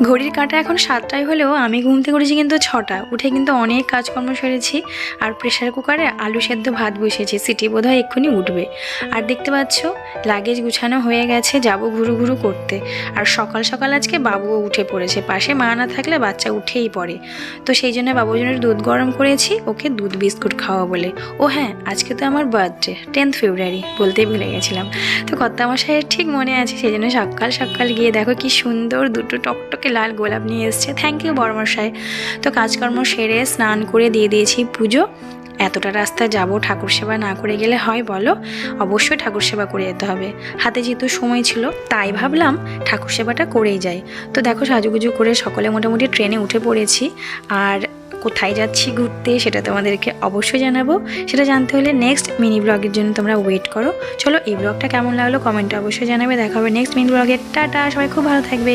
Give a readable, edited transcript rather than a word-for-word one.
ঘড়ির কাঁটা এখন 7টায় হলেও আমি ঘুম থেকে উঠেছি কিন্তু 6টা। উঠে কিন্তু অনেক কাজকর্ম সেরেছি। আর প্রেশার কুকারে আলু সেদ্ধ ভাত বসিয়েছি, সিটি বোধহয় এক্ষুনি উঠবে। আর দেখতে পাচ্ছ লাগেজ গুছানো হয়ে গেছে, যাব ঘুরু ঘুরু করতে। আর সকাল সকাল আজকে বাবুও উঠে পড়েছে, পাশে মা না থাকলে বাচ্চা উঠেই পড়ে। তো সেই জন্য বাবুর জন্য দুধ গরম করেছি, ওকে দুধ বিস্কুট খাওয়া বলে। ও হ্যাঁ, আজকে তো আমার বার্থডে, 10th ফেব্রুয়ারি, বলতেই ভুলে গেছিলাম। তো কর্তামশাইয়ের ঠিক মনে আছে, সেই জন্য সকাল সকাল গিয়ে দেখো কি সুন্দর দুটো টকটকে লাল গোলাপ নিয়ে এসছে। থ্যাংক ইউ বড়মশাই। তো কাজকর্ম সেরে স্নান করে দিয়ে দিয়েছি পুজো। এতটা রাস্তা যাব, ঠাকুর সেবা না করে গেলে হয় বলো? অবশ্যই ঠাকুর সেবা করে যেতে হবে। হাতে যেহেতু সময় ছিল তাই ভাবলাম ঠাকুর সেবাটা করেই যাই। তো দেখো সাজুগুজু করে সকলে মোটামুটি ট্রেনে উঠে পড়েছি। আর কোথায় যাচ্ছি ঘুরতে সেটা তোমাদেরকে অবশ্যই জানাবো। সেটা জানতে হলে নেক্সট মিনি ব্লগের জন্য তোমরা ওয়েট করো। চলো, এই ব্লগটা কেমন লাগলো কমেন্টে অবশ্যই জানাবে। দেখা হবে নেক্সট মিনি ব্লগে। টাটা, সবাই খুব ভালো থাকবে।